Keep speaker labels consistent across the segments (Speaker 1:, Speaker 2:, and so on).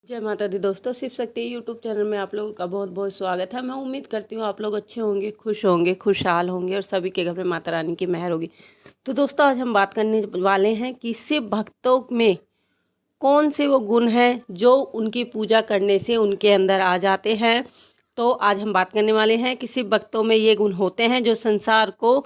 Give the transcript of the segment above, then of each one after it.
Speaker 1: जय माता दी दोस्तों, शिव शक्ति यूट्यूब चैनल में आप लोगों का बहुत बहुत स्वागत है। मैं उम्मीद करती हूँ आप लोग अच्छे होंगे, खुशहाल होंगे और सभी के घर में माता रानी की मेहर होगी। तो दोस्तों, आज हम बात करने वाले हैं कि शिव भक्तों में कौन से वो गुण हैं जो उनकी पूजा करने से उनके अंदर आ जाते हैं। तो आज हम बात करने वाले हैं कि शिव भक्तों में ये गुण होते हैं जो संसार को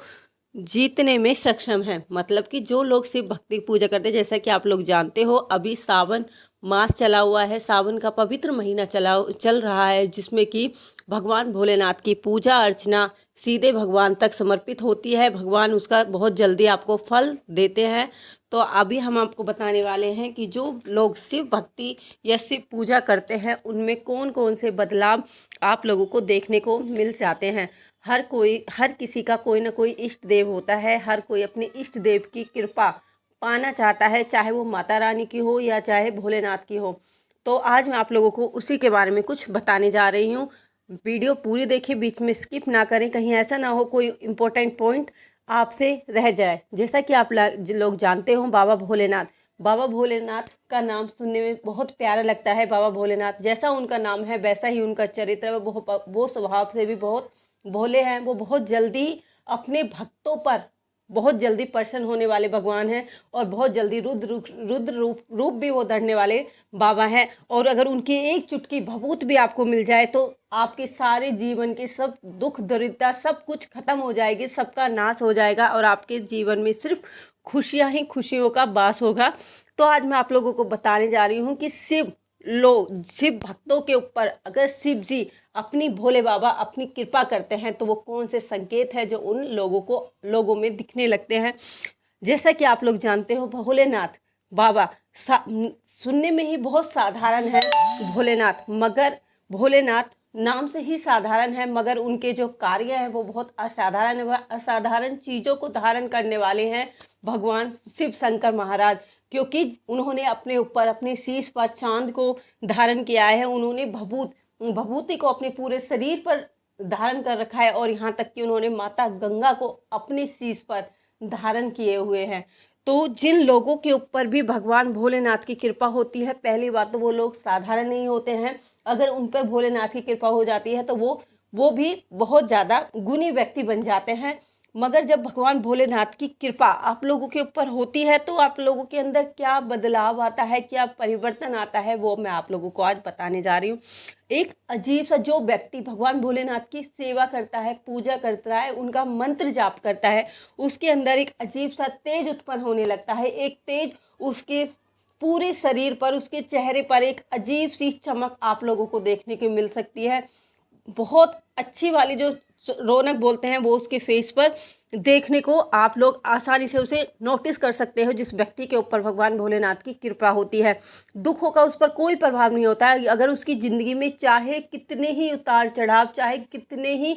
Speaker 1: जीतने में सक्षम है। मतलब कि जो लोग शिव भक्ति की पूजा करते हैं, जैसा कि आप लोग जानते हो अभी सावन मास चला हुआ है, सावन का पवित्र महीना चल रहा है, जिसमें कि भगवान भोलेनाथ की पूजा अर्चना सीधे भगवान तक समर्पित होती है। भगवान उसका बहुत जल्दी आपको फल देते हैं। तो अभी हम आपको बताने वाले हैं कि जो लोग शिव भक्ति या शिव पूजा करते हैं उनमें कौन कौन से बदलाव आप लोगों को देखने को मिल जाते हैं। हर किसी का कोई ना कोई इष्ट देव होता है। हर कोई अपने इष्ट देव की कृपा पाना चाहता है, चाहे वो माता रानी की हो या चाहे भोलेनाथ की हो। तो आज मैं आप लोगों को उसी के बारे में कुछ बताने जा रही हूँ। वीडियो पूरी देखिए, बीच में स्किप ना करें, कहीं ऐसा ना हो कोई इम्पोर्टेंट पॉइंट आपसे रह जाए। जैसा कि आप लोग जानते हो, बाबा भोलेनाथ का नाम सुनने में बहुत प्यारा लगता है। बाबा भोलेनाथ जैसा उनका नाम है वैसा ही उनका चरित्र है। वो स्वभाव से भी बहुत भोले हैं। वो बहुत जल्दी अपने भक्तों पर बहुत जल्दी प्रसन्न होने वाले भगवान हैं और बहुत जल्दी रुद्र रूप भी वो धरने वाले बाबा हैं। और अगर उनकी एक चुटकी भभूत भी आपको मिल जाए तो आपके सारे जीवन के सब दुख दरिद्रता सब कुछ खत्म हो जाएगी, सबका नाश हो जाएगा और आपके जीवन में सिर्फ खुशियां ही खुशियों का वास होगा। तो आज मैं आप लोगों को बताने जा रही हूँ कि शिव भक्तों के ऊपर अगर शिव जी अपनी भोले बाबा अपनी कृपा करते हैं तो वो कौन से संकेत है जो उन लोगों में दिखने लगते हैं। जैसा कि आप लोग जानते हो, भोलेनाथ बाबा सुनने में ही बहुत साधारण है भोलेनाथ, मगर भोलेनाथ नाम से ही साधारण है, मगर उनके जो कार्य हैं वो बहुत असाधारण है। वह असाधारण चीज़ों को धारण करने वाले हैं भगवान शिव शंकर महाराज, क्योंकि उन्होंने अपने ऊपर अपने शीश पर चांद को धारण किया है। उन्होंने भभूति को अपने पूरे शरीर पर धारण कर रखा है और यहाँ तक कि उन्होंने माता गंगा को अपने शीश पर धारण किए हुए हैं। तो जिन लोगों के ऊपर भी भगवान भोलेनाथ की कृपा होती है, पहली बात तो वो लोग साधारण नहीं होते हैं। अगर उन पर भोलेनाथ की कृपा हो जाती है तो वो भी बहुत ज़्यादा गुणी व्यक्ति बन जाते हैं। मगर जब भगवान भोलेनाथ की कृपा आप लोगों के ऊपर होती है तो आप लोगों के अंदर क्या बदलाव आता है, क्या परिवर्तन आता है, वो मैं आप लोगों को आज बताने जा रही हूँ। एक अजीब सा जो व्यक्ति भगवान भोलेनाथ की सेवा करता है, पूजा करता है, उनका मंत्र जाप करता है, उसके अंदर एक अजीब सा तेज उत्पन्न होने लगता है। एक तेज उसके पूरे शरीर पर, उसके चेहरे पर एक अजीब सी चमक आप लोगों को देखने को मिल सकती है। बहुत अच्छी वाली जो रौनक बोलते हैं वो उसके फेस पर देखने को आप लोग आसानी से उसे नोटिस कर सकते हो। जिस व्यक्ति के ऊपर भगवान भोलेनाथ की कृपा होती है, दुखों का उस पर कोई प्रभाव नहीं होता है। अगर उसकी ज़िंदगी में चाहे कितने ही उतार चढ़ाव, चाहे कितने ही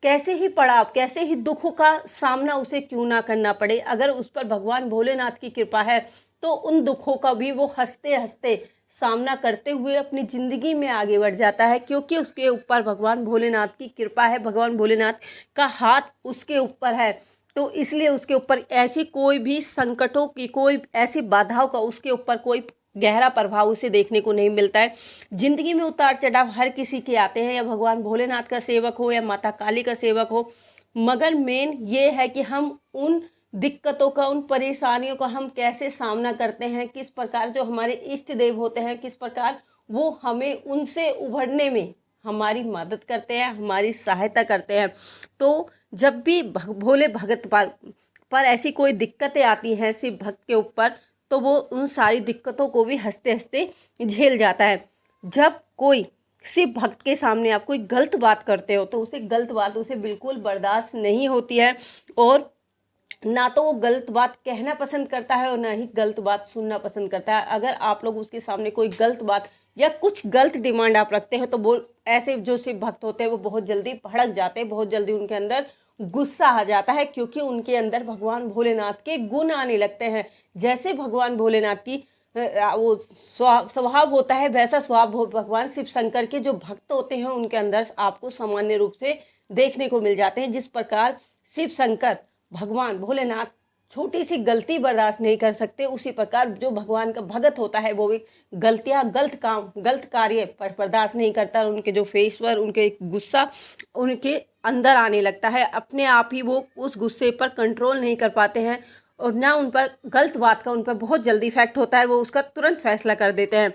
Speaker 1: कैसे ही पड़ाव, कैसे ही दुखों का सामना उसे क्यों ना करना पड़े, अगर उस पर भगवान भोलेनाथ की कृपा है तो उन दुखों का भी वो हंसते हंसते सामना करते हुए अपनी ज़िंदगी में आगे बढ़ जाता है, क्योंकि उसके ऊपर भगवान भोलेनाथ की कृपा है, भगवान भोलेनाथ का हाथ उसके ऊपर है। तो इसलिए उसके ऊपर ऐसी कोई भी संकटों की, कोई ऐसी बाधाओं का उसके ऊपर कोई गहरा प्रभाव उसे देखने को नहीं मिलता है। ज़िंदगी में उतार चढ़ाव हर किसी के आते हैं, या भगवान भोलेनाथ का सेवक हो या माता काली का सेवक हो, मगर मेन ये है कि हम उन दिक्कतों का, उन परेशानियों का हम कैसे सामना करते हैं, किस प्रकार जो हमारे इष्ट देव होते हैं किस प्रकार वो हमें उनसे उभरने में हमारी मदद करते हैं, हमारी सहायता करते हैं। तो जब भी भोले भगत पर ऐसी कोई दिक्कतें आती हैं शिव भक्त के ऊपर, तो वो उन सारी दिक्कतों को भी हंसते हंसते झेल जाता है। जब कोई शिव भक्त के सामने आप कोई गलत बात करते हो तो उसे गलत बात उसे बिल्कुल बर्दाश्त नहीं होती है, और ना तो वो गलत बात कहना पसंद करता है और ना ही गलत बात सुनना पसंद करता है। अगर आप लोग उसके सामने कोई गलत बात या कुछ गलत डिमांड आप रखते हो तो वो ऐसे जो शिव भक्त होते हैं वो बहुत जल्दी भड़क जाते हैं, बहुत जल्दी उनके अंदर गुस्सा आ जाता है, क्योंकि उनके अंदर भगवान भोलेनाथ के गुण आने लगते हैं। जैसे भगवान भोलेनाथ की वो स्वभाव होता है, वैसा स्वभाव भगवान शिव शंकर के जो भक्त होते हैं उनके अंदर आपको सामान्य रूप से देखने को मिल जाते हैं। जिस प्रकार शिव शंकर भगवान भोलेनाथ छोटी सी गलती बर्दाश्त नहीं कर सकते, उसी प्रकार जो भगवान का भगत होता है वो भी गलतियाँ, गलत काम, गलत कार्य पर बर्दाश्त नहीं करता। उनके जो फेस पर उनके गुस्सा उनके अंदर आने लगता है, अपने आप ही वो उस गुस्से पर कंट्रोल नहीं कर पाते हैं और ना उन पर गलत बात का उन पर बहुत जल्दी इफेक्ट होता है, वो उसका तुरंत फैसला कर देते हैं,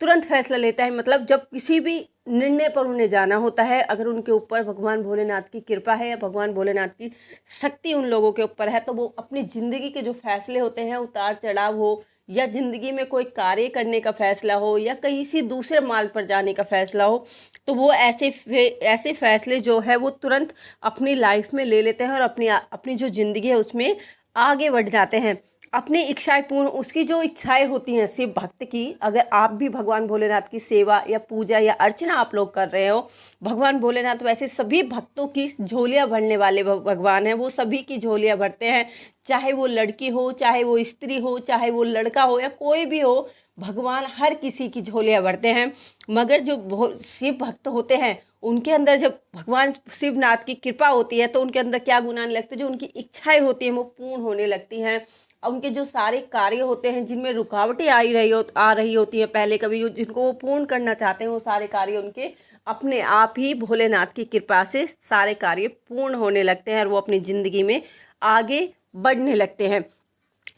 Speaker 1: तुरंत फैसला लेता है। मतलब जब किसी भी निर्णय पर उन्हें जाना होता है, अगर उनके ऊपर भगवान भोलेनाथ की कृपा है या भगवान भोलेनाथ की शक्ति उन लोगों के ऊपर है, तो वो अपनी ज़िंदगी के जो फैसले होते हैं, उतार चढ़ाव हो या ज़िंदगी में कोई कार्य करने का फैसला हो या कहीं से दूसरे मार्ग पर जाने का फैसला हो, तो वो ऐसे फैसले जो है वो तुरंत अपनी लाइफ में ले लेते हैं और अपनी जो ज़िंदगी है उसमें आगे बढ़ जाते हैं। अपनी इच्छाएं पूर्ण, उसकी जो इच्छाएं होती हैं शिव भक्त की, अगर आप भी भगवान भोलेनाथ की सेवा या पूजा या अर्चना आप लोग कर रहे हो, भगवान भोलेनाथ वैसे सभी भक्तों की झोलियां भरने वाले भगवान हैं, वो सभी की झोलियां भरते हैं, चाहे वो लड़की हो, चाहे वो स्त्री हो, चाहे वो लड़का हो या कोई भी हो, भगवान हर किसी की झोलियां भरते हैं। मगर जो शिव भक्त होते हैं उनके अंदर जब भगवान शिवनाथ की कृपा होती है तो उनके अंदर क्या गुण आने लगते हैं, जो उनकी इच्छाएं होती हैं वो पूर्ण होने लगती हैं। और उनके जो सारे कार्य होते हैं जिनमें रुकावटें आ रही होती हैं पहले कभी, जिनको वो पूर्ण करना चाहते हैं, वो सारे कार्य उनके अपने आप ही भोलेनाथ की कृपा से सारे कार्य पूर्ण होने लगते हैं और वो अपनी ज़िंदगी में आगे बढ़ने लगते हैं।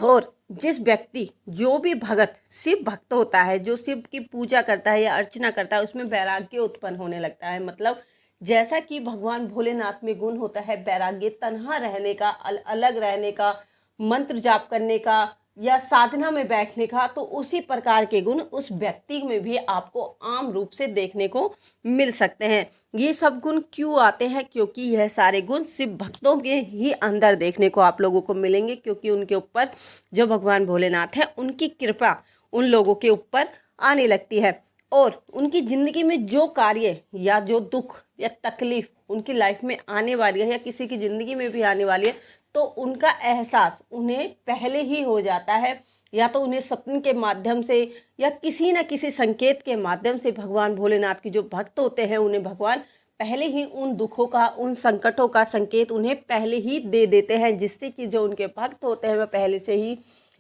Speaker 1: और जिस व्यक्ति, जो भी भगत शिव भक्त होता है, जो शिव की पूजा करता है या अर्चना करता है, उसमें वैराग्य उत्पन्न होने लगता है। मतलब जैसा कि भगवान भोलेनाथ में गुण होता है वैराग्य, तन्हा रहने का, अलग रहने का, मंत्र जाप करने का या साधना में बैठने का, तो उसी प्रकार के गुण उस व्यक्ति में भी आपको आम रूप से देखने को मिल सकते हैं। ये सब गुण क्यों आते हैं? क्योंकि यह सारे गुण शिव भक्तों के ही अंदर देखने को आप लोगों को मिलेंगे, क्योंकि उनके ऊपर जो भगवान भोलेनाथ है उनकी कृपा उन लोगों के ऊपर आने लगती है और उनकी ज़िंदगी में जो कार्य या जो दुख या तकलीफ उनकी लाइफ में आने वाली है या किसी की ज़िंदगी में भी आने वाली है, तो उनका एहसास उन्हें पहले ही हो जाता है, या तो उन्हें सपने के माध्यम से या किसी न किसी संकेत के माध्यम से भगवान भोलेनाथ के जो भक्त होते हैं उन्हें भगवान पहले ही उन दुखों का, उन संकटों का संकेत उन्हें पहले ही दे देते हैं, जिससे कि जो उनके भक्त होते हैं वह पहले से ही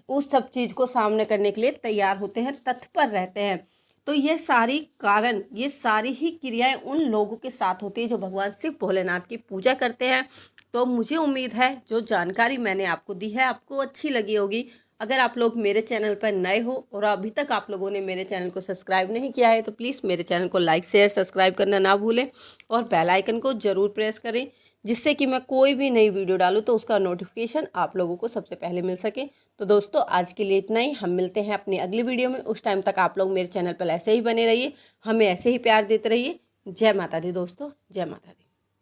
Speaker 1: उस सब चीज़ को सामने करने के लिए तैयार होते हैं, तत्पर रहते हैं। तो ये सारी कारण, ये सारी ही क्रियाएं उन लोगों के साथ होती है जो भगवान शिव भोलेनाथ की पूजा करते हैं। तो मुझे उम्मीद है जो जानकारी मैंने आपको दी है आपको अच्छी लगी होगी। अगर आप लोग मेरे चैनल पर नए हो और अभी तक आप लोगों ने मेरे चैनल को सब्सक्राइब नहीं किया है तो प्लीज़ मेरे चैनल को लाइक शेयर सब्सक्राइब करना ना भूलें और बेल आइकन को ज़रूर प्रेस करें, जिससे कि मैं कोई भी नई वीडियो डालूँ तो उसका नोटिफिकेशन आप लोगों को सबसे पहले मिल सके। तो दोस्तों आज के लिए इतना ही, हम मिलते हैं अपनी अगली वीडियो में। उस टाइम तक आप लोग मेरे चैनल पर ऐसे ही बने रहिए, हमें ऐसे ही प्यार देते रहिए। जय माता दी दोस्तों, जय माता दी।